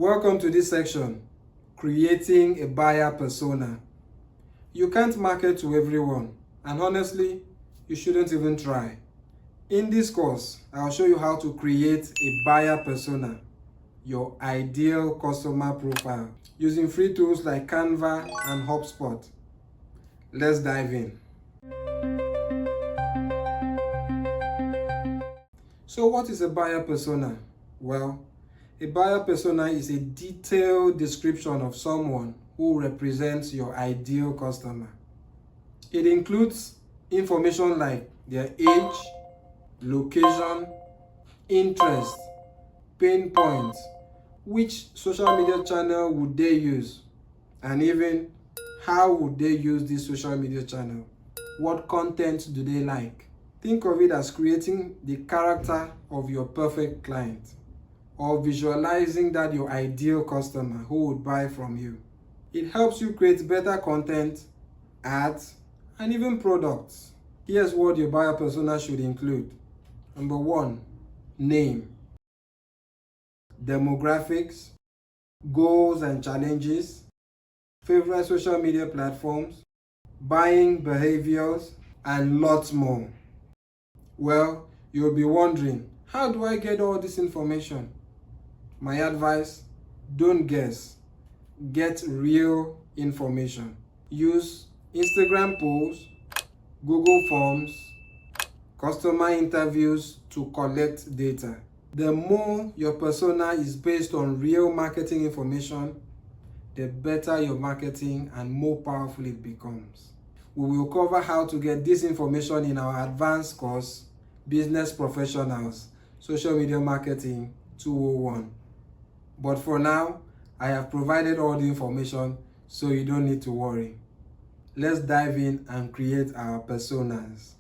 Welcome to this section, creating a buyer persona. You can't market to everyone, and honestly, you shouldn't even try. In this course, I'll show you how to create a buyer persona, your ideal customer profile, using free tools like Canva and HubSpot. Let's dive in. So what is a buyer persona? Well, a buyer persona is a detailed description of someone who represents your ideal customer. It includes information like their age, location, interest, pain points, which social media channel would they use, and even how would they use this social media channel, what content do they like. Think of it as creating the character of your perfect client, or visualizing that your ideal customer who would buy from you. It helps you create better content, ads, and even products. Here's what your buyer persona should include. Number 1, name, demographics, goals and challenges, favorite social media platforms, buying behaviors, and lots more. Well, you'll be wondering, how do I get all this information? My advice, don't guess. Get real information. Use Instagram polls, Google Forms, customer interviews to collect data. The more your persona is based on real marketing information, the better your marketing and more powerful it becomes. We will cover how to get this information in our advanced course, Business Professionals, Social Media Marketing 201. But for now, I have provided all the information, so you don't need to worry. Let's dive in and create our personas.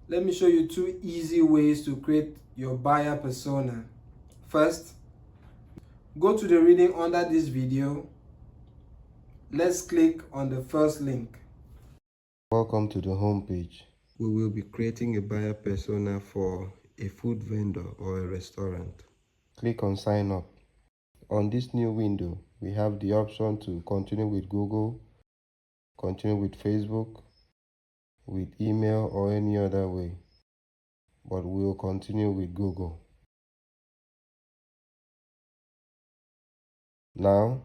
Let me show you 2 easy ways to create your buyer persona. First, go to the reading under this video. Let's click on the first link. Welcome to the home page. We will be creating a buyer persona for a food vendor or a restaurant. Click on sign up. On this new window, we have the option to continue with Google, continue with Facebook, with email or any other way, but we will continue with Google. Now,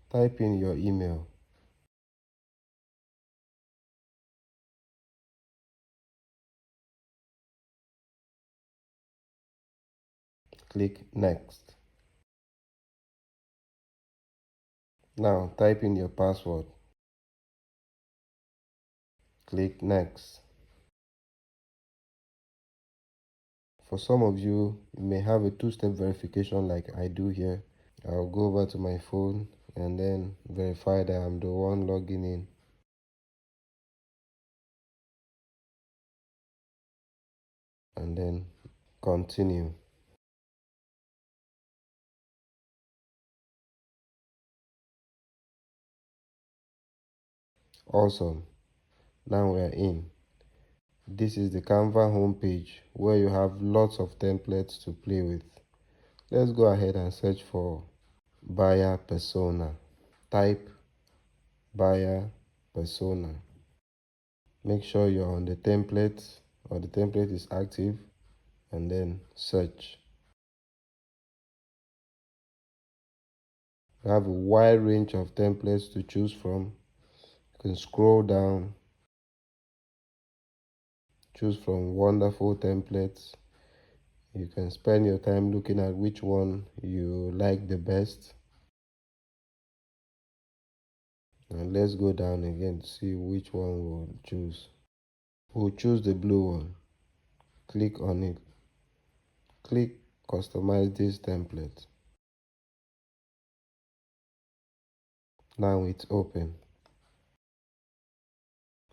type in your email. Click next. Now, type in your password. Click next. For some of you, you may have a 2-step verification like I do here. I'll go over to my phone and then verify that I'm the one logging in. And then continue. Awesome. Now we're in. This is the Canva homepage where you have lots of templates to play with. Let's go ahead and search for buyer persona. Type buyer persona. Make sure you're on the template or the template is active, and then search. You have a wide range of templates to choose from. You can scroll down, choose from wonderful templates. You can spend your time looking at which one you like the best. And let's go down again to see which one we'll choose. We'll choose the blue one. Click on it. Click customize this template. Now it's open.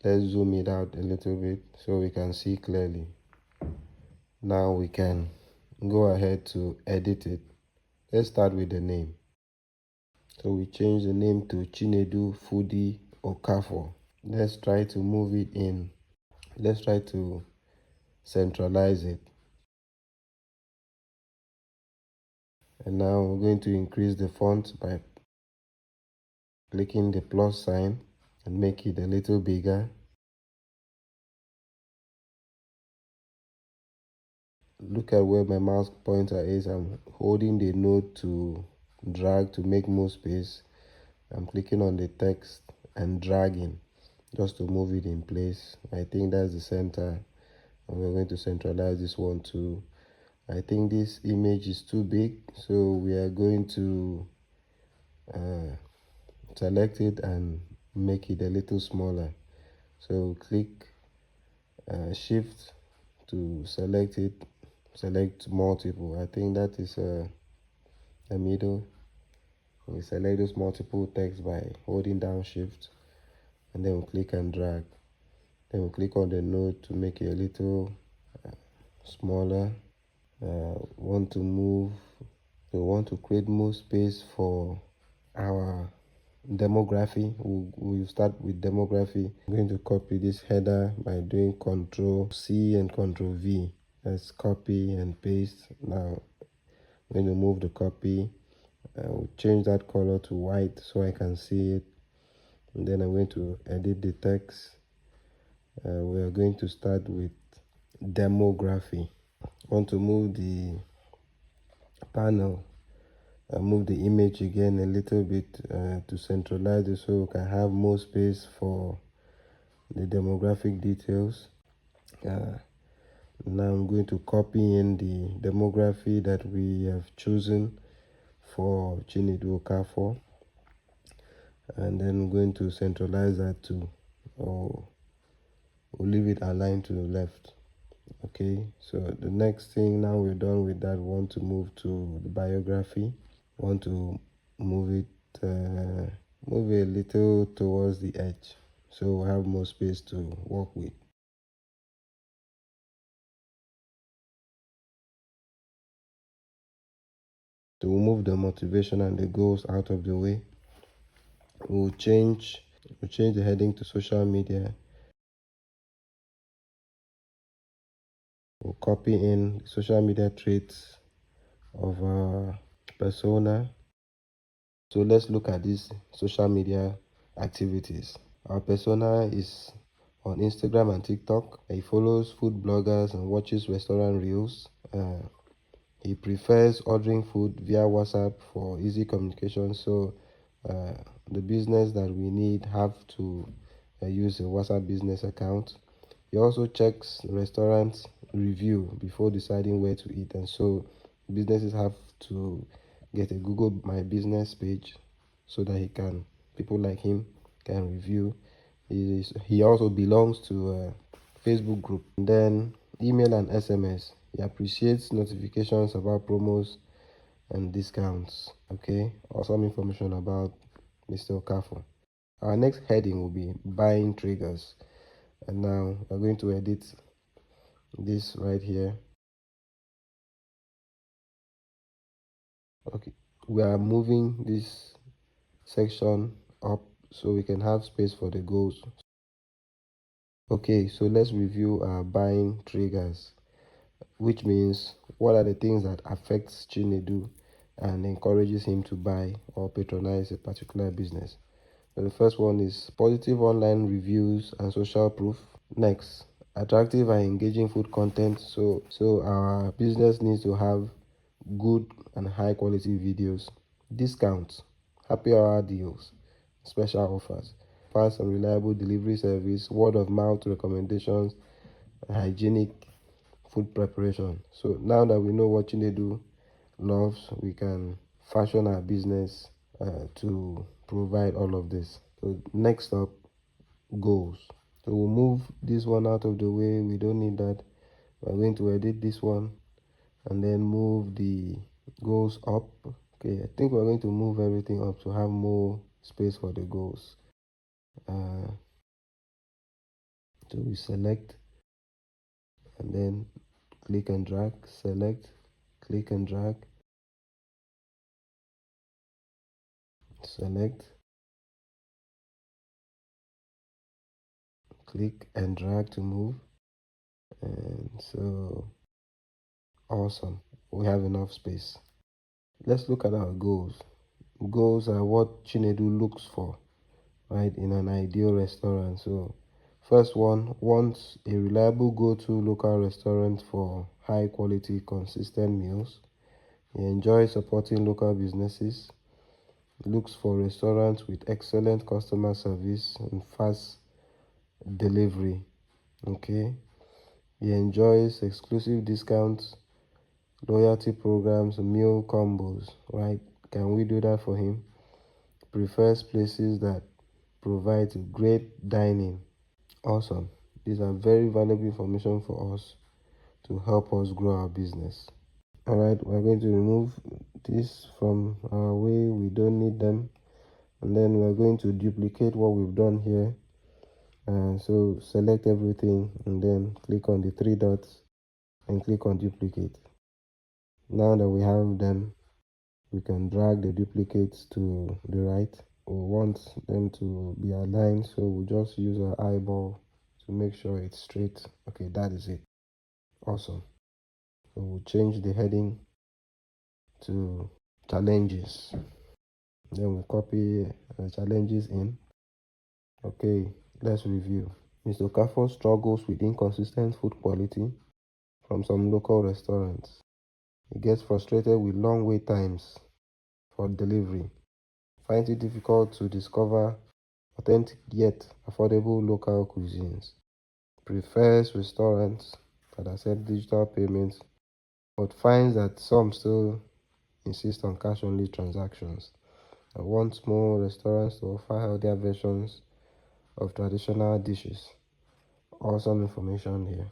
Let's zoom it out a little bit so we can see clearly. Now we can go ahead to edit it. Let's start with the name. So we change the name to Chinedu Foodie Okafor. Let's try to move it in. Let's try to centralize it. And now we're going to increase the font by clicking the plus sign and make it a little bigger. Look at where my mouse pointer is. I'm holding the node to drag to make more space. I'm clicking on the text and dragging just to move it in place. I think that's the center, and we're going to centralize this one too. I think this image is too big, so we are going to select it and make it a little smaller. So click shift to select it, select multiple. I think that is the middle. We select those multiple text by holding down shift, and then we click and drag. Then we click on the node to make it a little smaller. Want to move, we want to create more space for our demography. We'll start with demography. I'm going to copy this header by doing Control C and Control V. Let's copy and paste. Now I'm going to move the copy. We'll change that color to white so I can see it. And then I'm going to edit the text. We are going to start with demography. Want to move the panel and move the image again a little bit to centralize it so we can have more space for the demographic details. Now I'm going to copy in the demography that we have chosen for Chinedu Okafor, and then I'm going to centralize that too, or we'll leave it aligned to the left. Okay, so the next thing, now we're done with that, we want to move to the biography. Want to move it move it a little towards the edge so we'll have more space to work with. To move the motivation and the goals out of the way, we'll change the heading to social media. We'll copy in social media traits of our persona. So let's look at these social media activities. Our persona is on Instagram and TikTok. He follows food bloggers and watches restaurant reels. He prefers ordering food via WhatsApp for easy communication. So uh, the business that we need have to use a WhatsApp business account. He also checks restaurants review before deciding where to eat, and so businesses have to get a Google My Business page so that people like him can review. He also belongs to a Facebook group. And then email and SMS. He appreciates notifications about promos and discounts. Okay, or some information about Mr. Okafor. Our next heading will be buying triggers. And now we're going to edit this right here. Okay, we are moving this section up so we can have space for the goals. Okay, so let's review our buying triggers, which means what are the things that affects Chinedu and encourages him to buy or patronize a particular business. So the first one is positive online reviews and social proof. Next, attractive and engaging food content. So our business needs to have good and high quality videos. Discounts, happy hour deals, special offers, fast and reliable delivery service, word of mouth recommendations, hygienic food preparation. So now that we know what Chinedu loves, we can fashion our business to provide all of this. So next up, goals. So we'll move this one out of the way. We don't need that. We're going to edit this one and then move the goals up. Okay, I think we're going to move everything up to have more space for the goals. So we select and then click and drag, select, click and drag, select, click and drag to move. And so awesome, we have enough space. Let's look at our goals. Goals are what Chinedu looks for, right, in an ideal restaurant. So, first one wants a reliable go-to local restaurant for high quality, consistent meals. He enjoys supporting local businesses, looks for restaurants with excellent customer service and fast delivery. Okay. He enjoys exclusive discounts, loyalty programs, meal combos, right? Can we do that for him? Prefers places that provide great dining. Awesome. These are very valuable information for us to help us grow our business. All right, we're going to remove this from our way. We don't need them. And then we're going to duplicate what we've done here. So select everything and then click on the three dots and click on duplicate. Now that we have them, we can drag the duplicates to the right. We want them to be aligned, so we'll just use our eyeball to make sure it's straight. Okay, that is it. Awesome. So we'll change the heading to challenges. Then we copy challenges in. Okay, let's review. Mr. Okafor struggles with inconsistent food quality from some local restaurants. He gets frustrated with long wait times for delivery, finds it difficult to discover authentic yet affordable local cuisines, prefers restaurants that accept digital payments, but finds that some still insist on cash-only transactions, and wants more restaurants to offer healthier versions of traditional dishes. Awesome information here.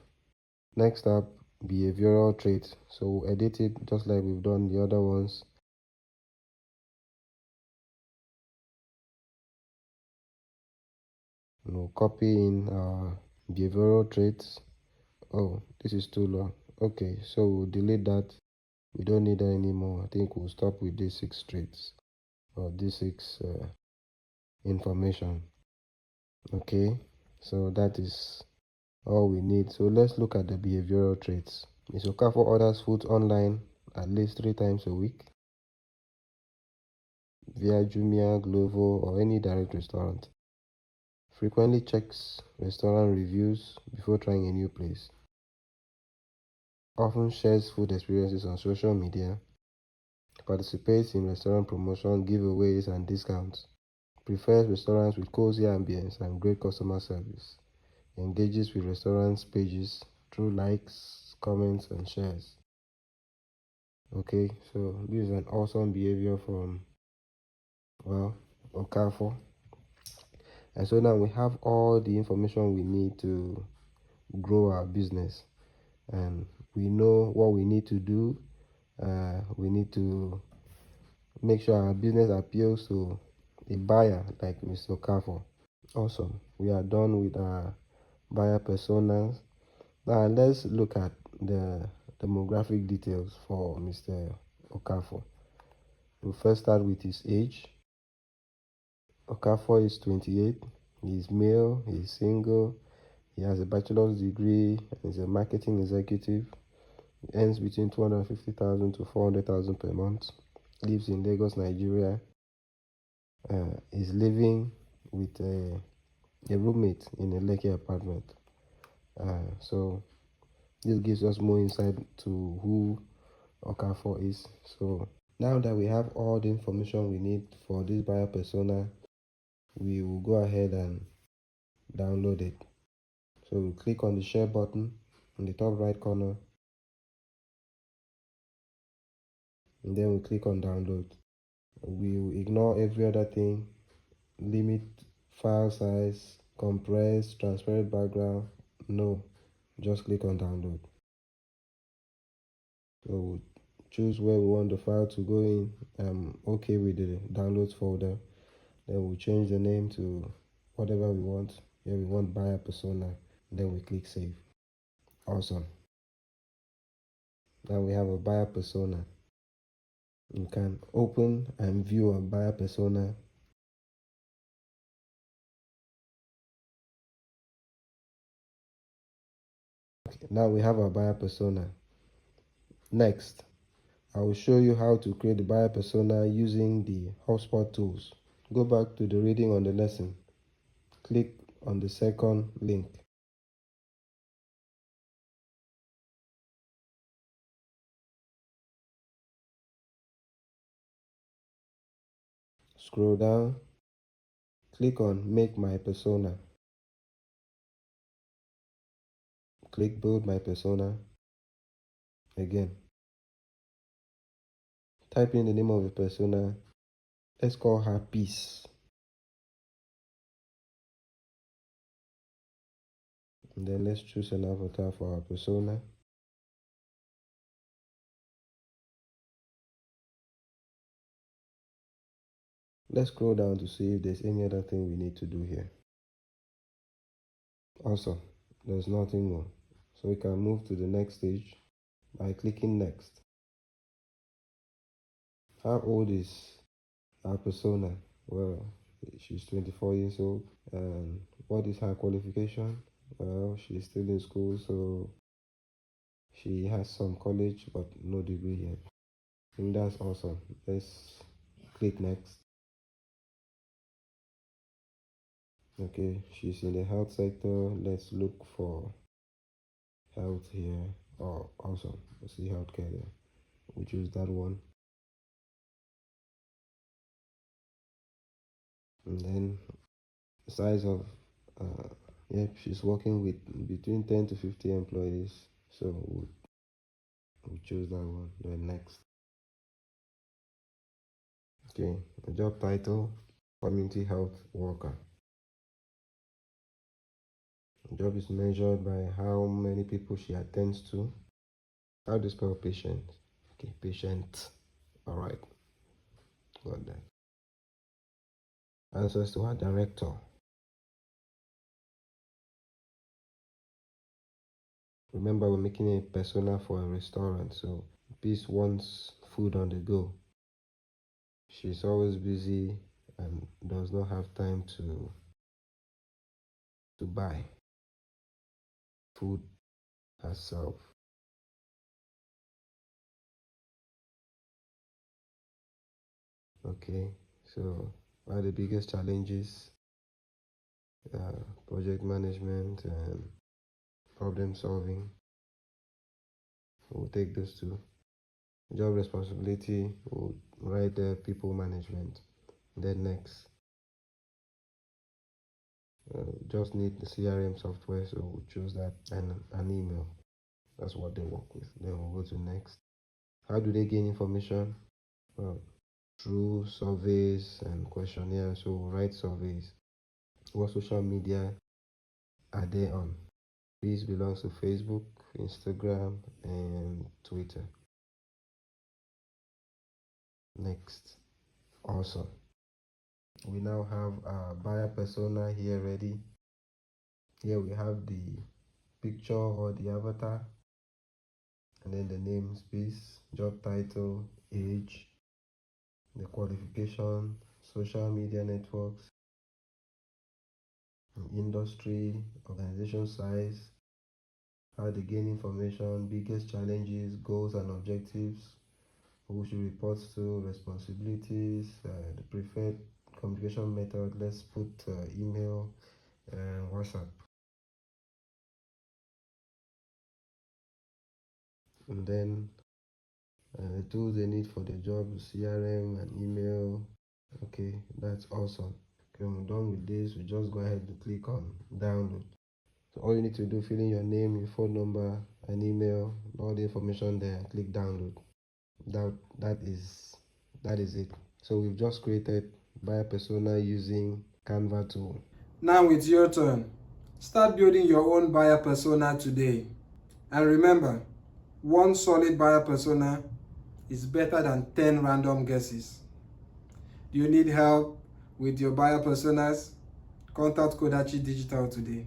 Next up, behavioral traits. So we'll edit it just like we've done the other ones. We'll copy in our behavioral traits. Oh, this is too long. Okay, so we'll delete that. We don't need that anymore. I think we'll stop with these 6 traits or these 6 information. Okay, so that is all we need. So let's look at the behavioral traits. Mr. Okafor orders food online at least 3 times a week via Jumia, Glovo, or any direct restaurant. Frequently checks restaurant reviews before trying a new place. Often shares food experiences on social media. Participates in restaurant promotion, giveaways, and discounts. Prefers restaurants with cozy ambience and great customer service. Engages with restaurants' pages through likes, comments, and shares. Okay, so this is an awesome behavior from, well, Okafor. And so now we have all the information we need to grow our business. And we know what we need to do. We need to make sure our business appeals to a buyer like Mr. Okafor. Awesome. We are done with our buyer personas. Now let's look at the demographic details for Mr. Okafor. We'll first start with his age. Okafor is 28. He is male. He is single. He has a bachelor's degree and is a marketing executive. He earns between 250,000 to 400,000 per month. Lives in Lagos, Nigeria. Is living with a roommate in a Lekki apartment. So this gives us more insight to who Okafor is. So now that we have all the information we need for this buyer persona, we will go ahead and download it. So we click on the share button in the top right corner, and then we click on download. We will ignore every other thing, limit file size, compress, transparent background. No, just click on download. So we'll choose where we want the file to go in. I'm okay with the downloads folder. Then we'll change the name to whatever we want. Here we want buyer persona. Then we click save. Awesome. Now we have a buyer persona. You can open and view a buyer persona. Okay, now we have our buyer persona. Next, I will show you how to create the buyer persona using the HubSpot tools. Go back to the reading on the lesson. Click on the second link. Scroll down. Click on Make My Persona. Click Build My Persona. Again. Type in the name of the persona. Let's call her Peace. And then let's choose an avatar for our persona. Let's scroll down to see if there's any other thing we need to do here. Awesome. There's nothing more. So we can move to the next stage by clicking next. How old is our persona? Well, she's 24 years old. And what is her qualification? Well, she's still in school, so she has some college but no degree yet. I think that's awesome. Let's click next. Okay, she's in the health sector. Let's look for health here. Oh, awesome. Let's see healthcare there. We choose that one. And then the size of, yep, she's working with between 10 to 50 employees. So we'll choose that one. Then next. Okay, the job title, community health worker. The job is measured by how many people she attends to. How do you spell patient? Okay, patient. All right, got that. Answers to our director. Remember, we're making a persona for a restaurant, so Peace wants food on the go. She's always busy and does not have time to buy food herself. Okay, so what are the biggest challenges? Project management and problem solving. We'll take those two. Job responsibility, we'll write there people management. Then next, just need the CRM software, so we'll choose that, and an email. That's what they work with. Then we'll go to next. How do they gain information? Well, through surveys and questionnaires. So we'll write surveys. What social media are they on? This belongs to Facebook, Instagram, and Twitter. Next. Awesome. We now have our buyer persona here ready. Here we have the picture or the avatar, and then the name space, job title, age, the qualification, social media networks, industry, organization size, how they gain information, biggest challenges, goals and objectives, who she reports to, responsibilities, the preferred communication method. Let's put email and WhatsApp. And then the tools they need for the job, CRM and email. Okay, that's awesome. Okay, when we're done with this, we just go ahead and click on download. So all you need to do, fill in your name, your phone number, and email, all the information there, and click download. That is it. So we've just created buyer persona using Canva tool. Now it's your turn. Start building your own buyer persona today. And remember, one solid buyer persona is better than 10 random guesses. Do you need help with your buyer personas? Contact Kodachi Digital today.